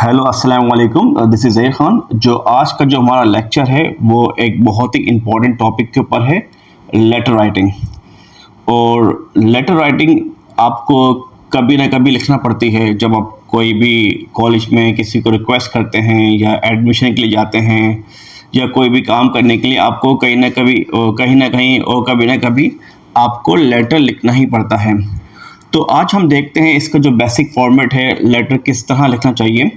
Hello अस्सलाम वालेकुम, this is Zaheer Khan. जो आज का जो हमारा लेक्चर है वो एक बहुत ही इम्पोर्टेंट टॉपिक के ऊपर है, लेटर राइटिंग। और लेटर राइटिंग आपको कभी ना कभी लिखना पड़ती है जब आप कोई भी कॉलेज में किसी को रिक्वेस्ट करते हैं या एडमिशन के लिए जाते हैं या कोई भी काम करने के लिए आपको कहीं ना कहीं और कभी ना कभी आपको लेटर लिखना ही पड़ता है। तो आज हम देखते हैं इसका जो बेसिक फॉर्मेट है, लेटर किस तरह लिखना चाहिए।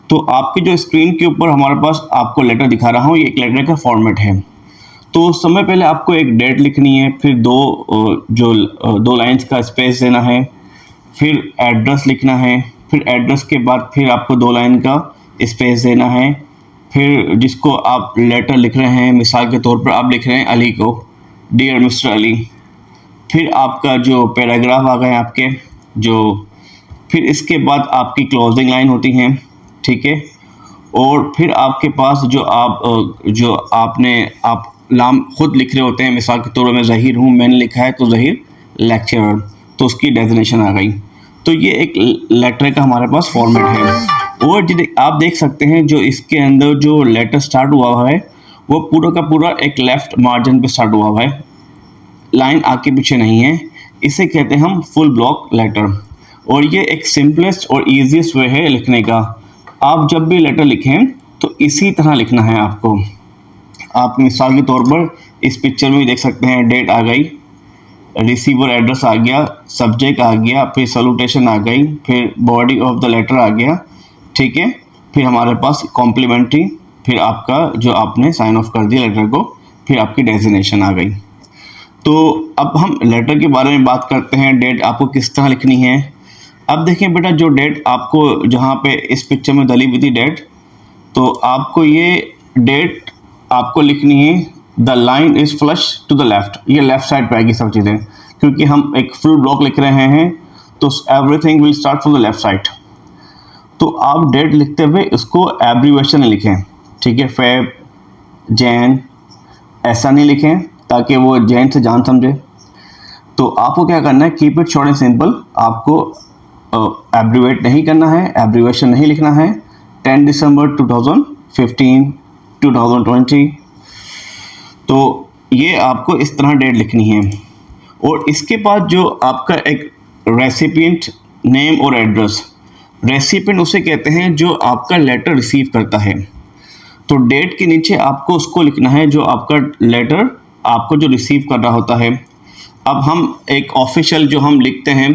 तो आपकी जो स्क्रीन के ऊपर हमारे पास आपको लेटर दिखा रहा हूँ, ये एक लेटर का फॉर्मेट है। तो समय पहले आपको एक डेट लिखनी है, फिर दो लाइंस का स्पेस देना है, फिर एड्रेस लिखना है, फिर एड्रेस के बाद फिर आपको 2 लाइन का स्पेस देना है। फिर जिसको आप लेटर लिख रहे हैं, मिसाल के तौर पर आप लिख रहे हैं अली को, डियर मिस्टर अली। फिर आपका जो पैराग्राफ आ गए आपके फिर इसके बाद आपकी क्लोजिंग लाइन होती हैं, ठीक है। और फिर आपके पास आप नाम खुद लिख रहे होते हैं, मिसाल के तौर पर मैं ज़हीर हूँ, मैंने लिखा है तो ज़हीर लेक्चरर, तो उसकी डेजिग्नेशन आ गई। तो ये एक लेटर का हमारे पास फॉर्मेट है। और आप देख सकते हैं जो इसके अंदर जो लेटर स्टार्ट हुआ है वो पूरा का पूरा एक लेफ़्ट मार्जिन पे स्टार्ट हुआ है, लाइन आगे पीछे नहीं है। इसे कहते हैं हम फुल ब्लॉक लेटर। और ये एक सिंपलेस्ट और ईजीएस्ट वे है लिखने का। आप जब भी लेटर लिखें तो इसी तरह लिखना है आपको। आप मिसाल के तौर पर इस पिक्चर में भी देख सकते हैं, डेट आ गई, रिसीवर एड्रेस आ गया, सब्जेक्ट आ गया, फिर सैल्यूटेशन आ गई, फिर बॉडी ऑफ द लेटर आ गया, ठीक है। फिर हमारे पास कॉम्प्लीमेंट्री, फिर आपका जो आपने साइन ऑफ कर दिया लेटर को, फिर आपकी डेजिग्नेशन आ गई। तो अब हम लेटर के बारे में बात करते हैं, डेट आपको किस तरह लिखनी है। अब देखें बेटा, जो डेट आपको जहाँ पे इस पिक्चर में दली हुई थी डेट, तो आपको ये डेट आपको लिखनी है, the line is flush to the left, ये लेफ़्ट साइड पे आएगी सब चीज़ें, क्योंकि हम एक फुल ब्लॉक लिख रहे हैं तो everything will start from the left side. तो आप डेट लिखते हुए इसको एब्रीवेशन लिखें, ठीक है। फेब, जैन, ऐसा नहीं लिखें ताकि वो जैन से जान समझे। तो आपको क्या करना है, keep it short and simple. आपको एब्रीवेट नहीं करना है, एब्रीवेशन नहीं लिखना है। 10 दिसंबर 2015, 2020, तो ये आपको इस तरह डेट लिखनी है। और इसके बाद जो आपका एक रेसिपिएंट नेम और एड्रेस, रेसिपिएंट उसे कहते हैं जो आपका लेटर रिसीव करता है। तो डेट के नीचे आपको उसको लिखना है जो आपका लेटर आपको जो रिसीव कर रहा होता है। अब हम एक ऑफिशियल जो हम लिखते हैं,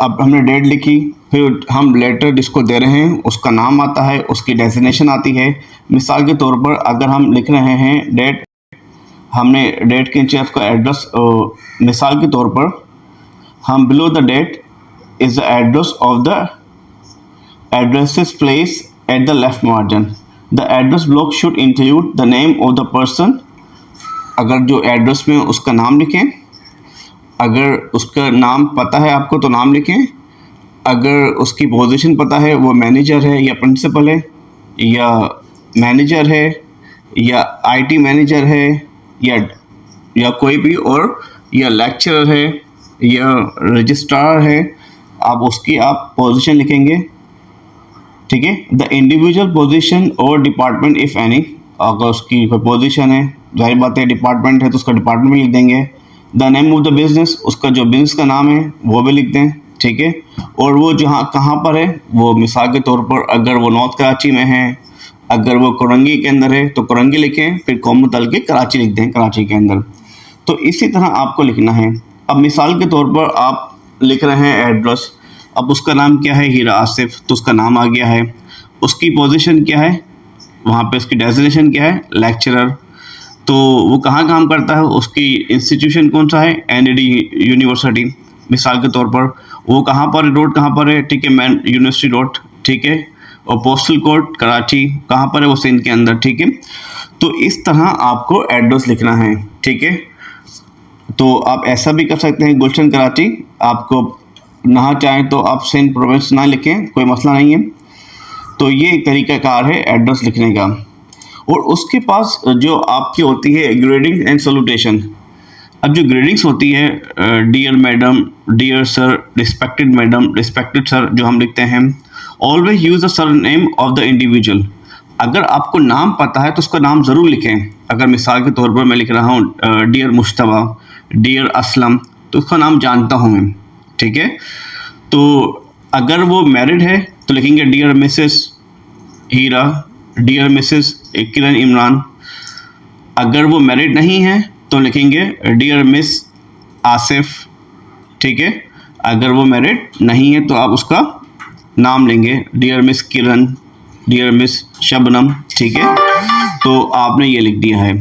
अब हमने डेट लिखी, फिर हम लेटर जिसको दे रहे हैं उसका नाम आता है, उसकी डेजिग्नेशन आती है। मिसाल के तौर पर अगर हम लिख रहे हैं डेट, हमने डेट के नीचे आपका एड्रेस, मिसाल के तौर पर हम below the that is the address of the addresses place at the left margin, the address block should include the name of the person. अगर जो एड्रेस में उसका नाम लिखें, अगर उसका नाम पता है आपको तो नाम लिखें, अगर उसकी पोजीशन पता है, वो मैनेजर है या प्रिंसिपल है या मैनेजर है या आईटी मैनेजर है या कोई भी और, या लेक्चरर है या रजिस्ट्रार है, आप उसकी आप पोजीशन लिखेंगे, ठीक है। द इंडिविजुअल पोजीशन और डिपार्टमेंट इफ़ एनी, अगर उसकी कोई पोजीशन है, जाहिर बात है डिपार्टमेंट है तो उसका डिपार्टमेंट भी लिख देंगे। The name of the business, उसका जो बिजनेस का नाम है वो भी लिख दें, ठीक है। और वो जहाँ कहाँ पर है, वो मिसाल के तौर पर अगर वो नॉर्थ कराची में है, अगर वो कोरंगी के अंदर है तो कोरंगी लिखें, फिर कौम तल के कराची लिख दें, कराची के अंदर। तो इसी तरह आपको लिखना है। अब मिसाल के तौर पर आप लिख रहे हैं एड्रेस, अब उसका नाम क्या है, हीरा आसिफ, तो उसका नाम आ गया है। उसकी पोजीशन क्या है, वहाँ पे उसकी डेजिग्नेशन क्या है, लेक्चरर। तो वो कहाँ काम करता है, उसकी इंस्टीट्यूशन कौन सा है, एनईडी यूनिवर्सिटी मिसाल के तौर पर। वो कहाँ पर, रोड कहाँ पर है, ठीक है, मैन यूनिवर्सिटी रोड, ठीक है। और पोस्टल कोड कराची कहाँ पर है, वो सिंध के अंदर, ठीक है। तो इस तरह आपको एड्रेस लिखना है, ठीक है। तो आप ऐसा भी कर सकते हैं, गुलशन कराची, आपको ना चाहें तो आप सिंध प्रोविंस ना लिखें, कोई मसला नहीं है। तो ये एक तरीक़ाकार है एड्रेस लिखने का। और उसके पास जो आपकी होती है ग्रेडिंग एंड सैल्यूटेशन, अब जो ग्रेडिंग्स होती है, dear madam, dear sir, respected madam, respected sir, जो हम लिखते हैं, always use the surname of the individual. अगर आपको नाम पता है तो उसका नाम ज़रूर लिखें। अगर मिसाल के तौर पर मैं लिख रहा हूँ डियर मुश्तबा, डियर असलम, तो उसका नाम जानता हूँ मैं, ठीक है। तो अगर वो मैरिड है तो लिखेंगे डियर मिसेस हीरा, डियर मिसेस किरण इमरान। अगर वो मैरिड नहीं है तो लिखेंगे डियर मिस आसिफ, ठीक है। अगर वो मैरिड नहीं है तो आप उसका नाम लेंगे डियर मिस किरण, डियर मिस शबनम, ठीक है। तो आपने ये लिख दिया है।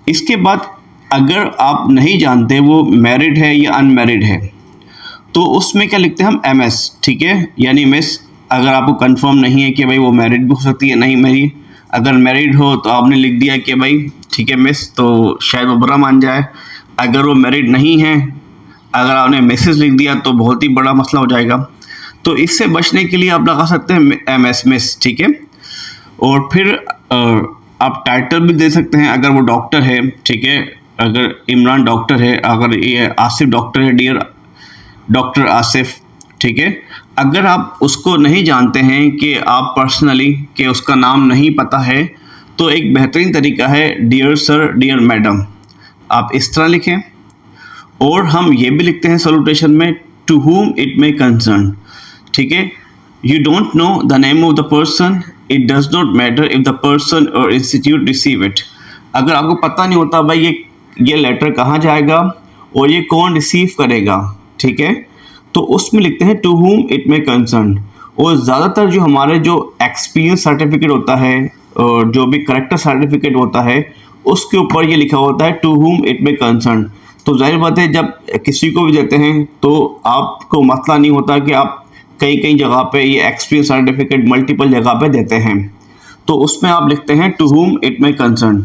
इसके बाद अगर आप नहीं जानते वो मैरिड है या अनमैरिड है तो उसमें क्या लिखते हैं हम, एम एस, ठीक है, यानी मिस। अगर आपको कंफर्म नहीं है कि भाई वो मैरिड भी हो सकती है, नहीं मैरिड। अगर मैरिड हो तो आपने लिख दिया कि भाई ठीक है मिस, तो शायद वो बुरा मान जाए। अगर वो मैरिड नहीं है, अगर आपने मिसेस लिख दिया तो बहुत ही बड़ा मसला हो जाएगा। तो इससे बचने के लिए आप लगा सकते हैं एम एस, मिस, ठीक है। और फिर आप टाइटल भी दे सकते हैं। अगर वो डॉक्टर है, ठीक है, अगर इमरान डॉक्टर है, अगर ये आसिफ डॉक्टर है, डियर डॉक्टर आसिफ, ठीक है। अगर आप उसको नहीं जानते हैं कि आप पर्सनली कि उसका नाम नहीं पता है तो एक बेहतरीन तरीका है डियर सर, डियर मैडम, आप इस तरह लिखें। और हम ये भी लिखते हैं सैल्यूटेशन में, to whom it may concern, ठीक है। You don't know the name of the person, it does not matter if the person or institute receive it। अगर आपको पता नहीं होता भाई ये लेटर कहाँ जाएगा और ये कौन रिसीव करेगा, ठीक है, तो उसमें लिखते हैं to whom it may concern। और ज़्यादातर जो हमारे जो एक्सपीरियंस सर्टिफिकेट होता है और जो भी करेक्टर सर्टिफिकेट होता है उसके ऊपर ये लिखा होता है to whom it may concern। तो जाहिर बात है जब किसी को भी देते हैं तो आपको मसला नहीं होता कि आप कई कई जगह पे ये एक्सपीरियंस सर्टिफिकेट मल्टीपल जगह पे देते हैं, तो उसमें आप लिखते हैं to whom it may concern।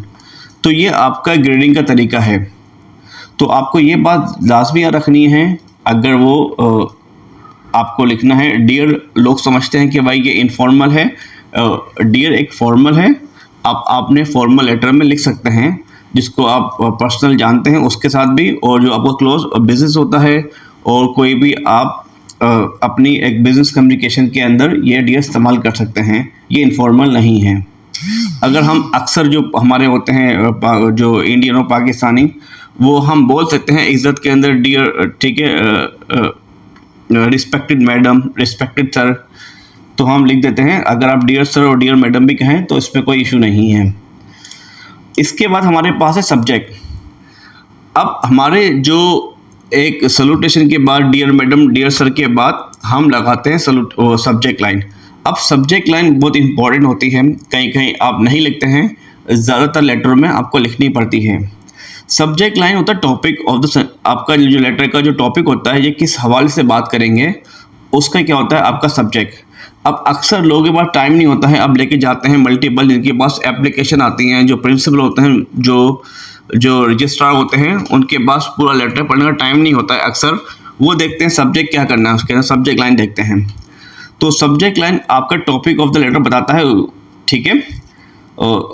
तो ये आपका ग्रेडिंग का तरीका है। तो आपको ये बात लाजमी याद रखनी है। अगर वो आपको लिखना है डियर, लोग समझते हैं कि भाई ये इनफॉर्मल है, डियर एक फॉर्मल है। आपने फॉर्मल लेटर में लिख सकते हैं जिसको आप पर्सनल जानते हैं उसके साथ भी, और जो आपका क्लोज बिजनेस होता है और कोई भी आप अपनी एक बिजनेस कम्युनिकेशन के अंदर ये डियर इस्तेमाल कर सकते हैं। ये इनफॉर्मल नहीं है। अगर हम अक्सर जो हमारे होते हैं जो इंडियन और पाकिस्तानी, वो हम बोल सकते हैं इज़्ज़त के अंदर डियर, ठीक है, रिस्पेक्टेड मैडम, रिस्पेक्टेड सर, तो हम लिख देते हैं। अगर आप डियर सर और डियर मैडम भी कहें तो इसमें कोई इशू नहीं है। इसके बाद हमारे पास है सब्जेक्ट। अब हमारे जो एक सैल्यूटेशन के बाद डियर मैडम, डियर सर के बाद हम लगाते हैं सब्जेक्ट लाइन। अब सब्जेक्ट लाइन बहुत इंपॉर्टेंट होती है, कहीं कहीं आप नहीं लिखते हैं, ज़्यादातर लेटर में आपको लिखनी पड़ती है। सब्जेक्ट लाइन होता है टॉपिक ऑफ द, आपका जो लेटर का जो टॉपिक होता है, ये किस हवाले से बात करेंगे, उसका क्या होता है आपका सब्जेक्ट। अब अक्सर लोगों के पास टाइम नहीं होता है, अब लेके जाते हैं मल्टीपल, जिनके पास एप्लीकेशन आती हैं, जो प्रिंसिपल होते हैं, जो रजिस्ट्रार होते हैं, उनके पास पूरा लेटर पढ़ने का टाइम नहीं होता है। अक्सर वो देखते हैं सब्जेक्ट क्या करना है, उसके अंदर सब्जेक्ट लाइन देखते हैं। तो सब्जेक्ट लाइन आपका टॉपिक ऑफ द लेटर बताता है, ठीक है।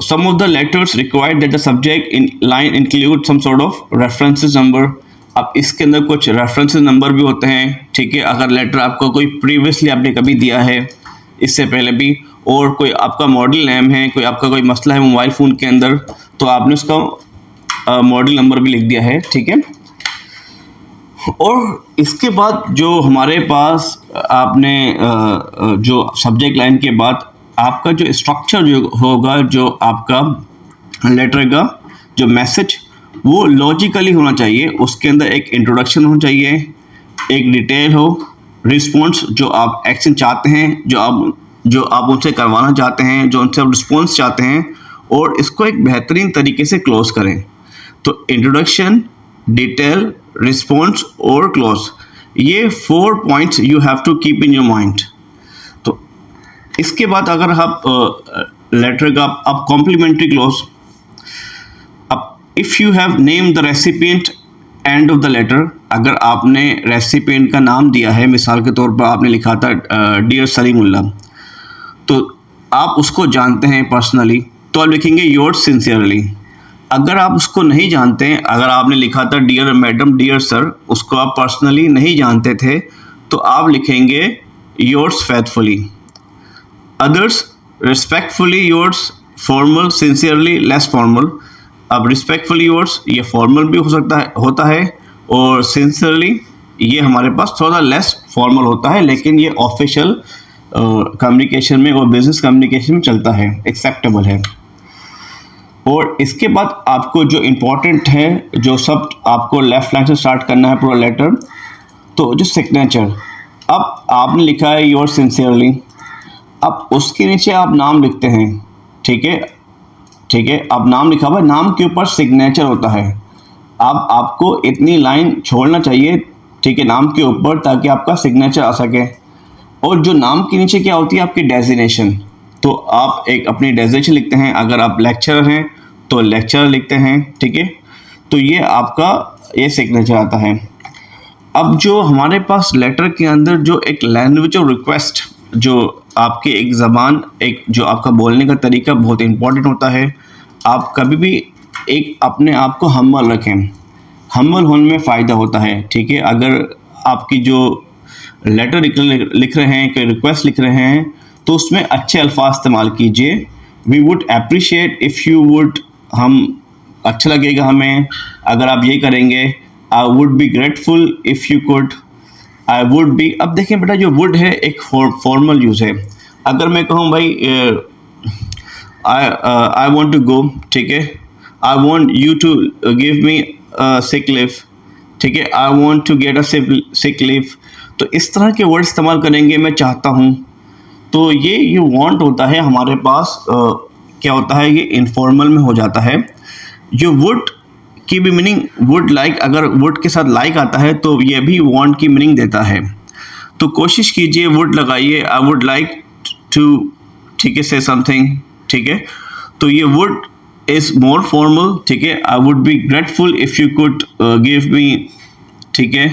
Some of the letters required that the subject in line include some sort of references number. अब इसके अंदर कुछ रेफरेंसेस नंबर भी होते हैं, ठीक है। अगर लेटर आपको कोई प्रीवियसली आपने कभी दिया है इससे पहले भी, और कोई आपका मॉडल नेम है, कोई आपका कोई मसला है मोबाइल फ़ोन के अंदर, तो आपने उसका मॉडल नंबर भी लिख दिया है, ठीक है। और इसके बाद जो हमारे पास आपने जो सब्जेक्ट लाइन के बाद आपका जो स्ट्रक्चर जो होगा, जो आपका लेटर का जो मैसेज, वो लॉजिकली होना चाहिए। उसके अंदर एक इंट्रोडक्शन होना चाहिए, एक डिटेल हो, रिस्पॉन्स जो आप एक्शन चाहते हैं, जो आप उनसे करवाना चाहते हैं, जो उनसे आप रिस्पॉन्स चाहते हैं, और इसको एक बेहतरीन तरीके से क्लोज करें। तो इंट्रोडक्शन, डिटेल, रिस्पॉन्स और क्लोज, ये 4 points you have to keep in your mind. तो इसके बाद अगर आप लेटर का आप कॉम्प्लीमेंट्री क्लोज, अब if you have name the recipient end of the letter, अगर आपने रेसिपिएंट का नाम दिया है, मिसाल के तौर पर आपने लिखा था डियर सलीमुल्ला, तो आप उसको जानते हैं पर्सनली, तो आप लिखेंगे योर्स सिंसियरली। अगर आप उसको नहीं जानते हैं, अगर आपने लिखा था डियर मैडम, डियर सर, उसको आप पर्सनली नहीं जानते थे, तो आप लिखेंगे yours faithfully. Others respectfully yours, formal, sincerely less formal. अब रिस्पेक्टफुली योर्स ये फॉर्मल भी हो सकता है, होता है, और सिंसियरली ये हमारे पास थोड़ा लेस फॉर्मल होता है, लेकिन ये ऑफिशियल कम्युनिकेशन में और बिजनेस कम्युनिकेशन में चलता है, एक्सेप्टेबल है। और इसके बाद आपको जो इम्पोर्टेंट है, जो सब आपको लेफ्ट लाइन से स्टार्ट करना है पूरा लेटर, तो जो सिग्नेचर, अब आपने लिखा है योर सिंसियरली, अब उसके नीचे आप नाम लिखते हैं, ठीक है, ठीक है, अब नाम लिखा हुआ है, नाम के ऊपर सिग्नेचर होता है। अब आपको इतनी लाइन छोड़ना चाहिए, ठीक है, नाम के ऊपर, ताकि आपका सिग्नेचर आ सके। और जो नाम के नीचे क्या होती है, आपकी डेजिग्नेशन, तो आप एक अपनी डेजिग्नेशन लिखते हैं। अगर आप लेक्चरर हैं तो लेक्चरर लिखते हैं, ठीक है, तो ये आपका ये सिग्नेचर आता है। अब जो हमारे पास लेटर के अंदर जो एक लैंग्वेज ऑफ रिक्वेस्ट, जो आपकी एक ज़बान, एक जो आपका बोलने का तरीका बहुत इंपॉर्टेंट होता है। आप कभी भी एक अपने आप को हम्बल रखें, हम्बल होने में फ़ायदा होता है, ठीक है। अगर आपकी जो लेटर लिख रहे हैं, कोई रिक्वेस्ट लिख रहे हैं, तो उसमें अच्छे अल्फाज इस्तेमाल कीजिए। We would appreciate if you would, हम अच्छा लगेगा हमें अगर आप ये करेंगे। I would be grateful if you could, I would be. अब देखें बेटा, जो वुड है एक फॉर्मल यूज़ है। अगर मैं कहूँ भाई आई वॉन्ट टू गो, ठीक है, I want you to give me sick leave, ठीक है, I want to get a sick leave, तो इस तरह के वर्ड इस्तेमाल करेंगे, मैं चाहता हूँ। तो ये वांट होता है हमारे पास, क्या होता है, ये इनफॉर्मल में हो जाता है। जो वुड की भी मीनिंग वुड लाइक, अगर वुड के साथ लाइक आता है तो ये भी वांट की मीनिंग देता है। तो कोशिश कीजिए वुड लगाइए, आई वुड लाइक टू, ठीक है, से समथिंग, ठीक है, तो ये वुड इज़ मोर फॉर्मल, ठीक है। आई would be grateful if you could give me, ठीक है,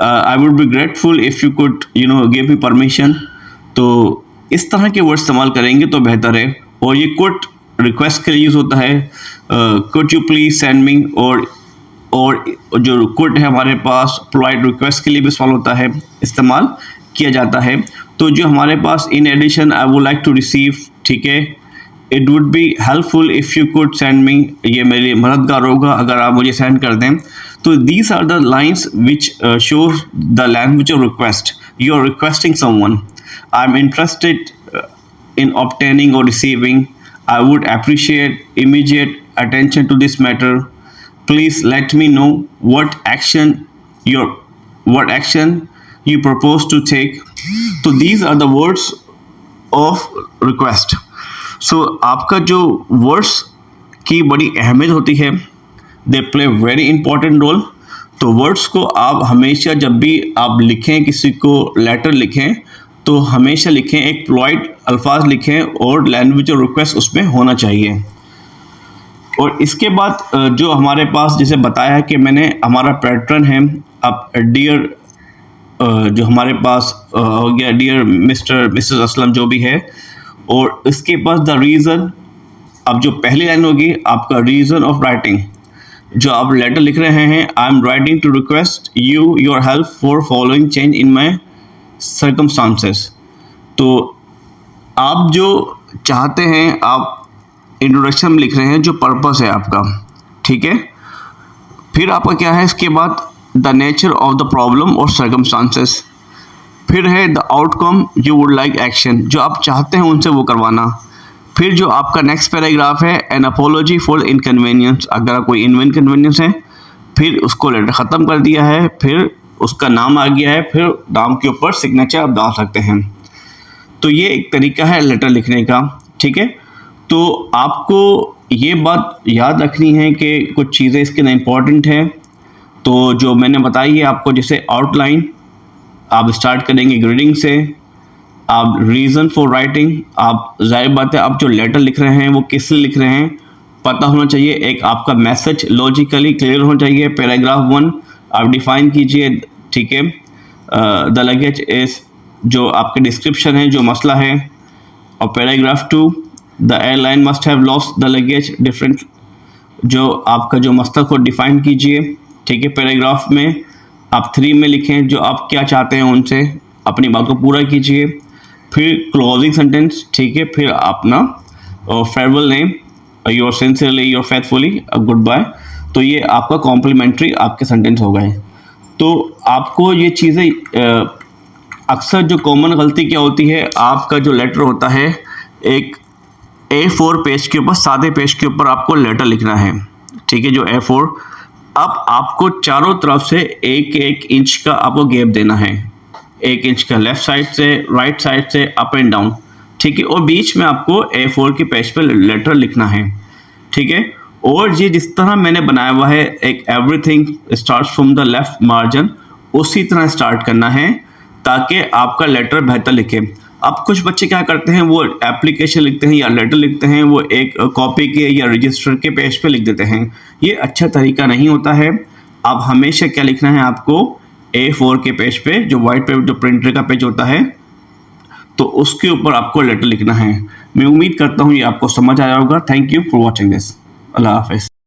आई would be grateful if you could give me permission. तो इस तरह के वर्ड इस्तेमाल करेंगे तो बेहतर है। और ये कुड रिक्वेस्ट के लिए यूज़ होता है, could you please send me, और जो कुड है हमारे पास पोलाइट रिक्वेस्ट के लिए भी इस्तेमाल किया जाता है। तो जो हमारे पास in addition I would like to receive, ठीक है, it would be helpful if you could send me, ये मेरे मददगार होगा अगर आप मुझे सेंड कर दें। तो these are the lines which show the language of request. You are requesting someone, I am interested in obtaining or receiving, I would appreciate immediate attention to this matter. Please let me know what action you propose to take. So these are the words of request. So आपका जो words की बड़ी अहमियत होती है, they play very important role. तो words को आप हमेशा जब भी आप लिखें, किसी को लेटर लिखें, तो हमेशा लिखें एक पोलाइट अल्फाज लिखें और लैंग्वेज और रिक्वेस्ट उसमें होना चाहिए। और इसके बाद जो हमारे पास जैसे बताया है कि मैंने, हमारा पैटर्न है, अब डियर जो हमारे पास हो गया, डियर मिस्टर मिसेस असलम जो भी है, और इसके पास द रीज़न। अब जो पहली लाइन होगी आपका रीज़न ऑफ राइटिंग, जो आप लेटर लिख रहे हैं, I am writing to request you your help for following change in my circumstances. तो आप जो चाहते हैं, आप इंट्रोडक्शन में लिख रहे हैं, जो पर्पस है आपका, ठीक है। फिर आपका क्या है, इसके बाद the nature of the problem और सर्कमस्टांसेस। फिर है the outcome you would like action, जो आप चाहते हैं उनसे वो करवाना। फिर जो आपका नेक्स्ट पैराग्राफ है, एन अपोलॉजी फॉर इनकन्वीनियंस, अगर कोई इनकन्वीनियंस है, फिर उसको लेटर ख़त्म कर दिया है, फिर उसका नाम आ गया है, फिर नाम के ऊपर सिग्नेचर आप डाल सकते हैं। तो ये एक तरीका है लेटर लिखने का, ठीक है। तो आपको ये बात याद रखनी है कि कुछ चीज़ें इसके अंदर इम्पॉर्टेंट हैं। तो जो मैंने बताई है आपको, जैसे आउटलाइन आप स्टार्ट करेंगे ग्रीडिंग से, आप रीज़न फॉर राइटिंग, आप जाहिर बात है आप जो लेटर लिख रहे हैं वो किस लिए लिख रहे हैं पता होना चाहिए। एक आपका मैसेज लॉजिकली क्लियर होना चाहिए। पैराग्राफ 1 आप डिफाइन कीजिए, ठीक है, द लगेज इज, जो आपके डिस्क्रिप्शन है, जो मसला है। और paragraph 2, the airline must have lost the luggage different, जो आपका जो मकसद को डिफाइन कीजिए, ठीक है। पैराग्राफ में आप 3 में लिखें जो आप क्या चाहते हैं उनसे, अपनी बात को पूरा कीजिए। फिर क्लोजिंग सेंटेंस, ठीक है। फिर अपना farewell name, your sincerely, your faithfully, good bye. तो ये आपका कॉम्प्लीमेंट्री आपके सेंटेंस हो गए। तो आपको ये चीज़ें अक्सर जो कॉमन गलती क्या होती है, आपका जो लेटर होता है एक A4 पेज के ऊपर, सादे पेज के ऊपर आपको लेटर लिखना है, ठीक है, जो A4। अब आपको चारों तरफ से 1-1 इंच का आपको गैप देना है, 1 इंच का लेफ्ट साइड से, राइट साइड से, अप एंड डाउन, ठीक है। और बीच में आपको A4 के पेज पे लेटर लिखना है, ठीक है। और ये जिस तरह मैंने बनाया हुआ है, एक everything starts from the left margin, उसी तरह स्टार्ट करना है ताकि आपका लेटर बेहतर लिखे। अब कुछ बच्चे क्या करते हैं, वो एप्लीकेशन लिखते हैं या लेटर लिखते हैं, वो एक कॉपी के या रजिस्टर के पेज पे लिख देते हैं। ये अच्छा तरीका नहीं होता है। अब हमेशा क्या लिखना है आपको, A4 के पेज पे, जो वाइट पेपर, जो प्रिंटर का पेज होता है, तो उसके ऊपर आपको लेटर लिखना है। मैं उम्मीद करता हूँ ये आपको समझ आया होगा। Thank you for watching this. अल्लाह हाफिज़।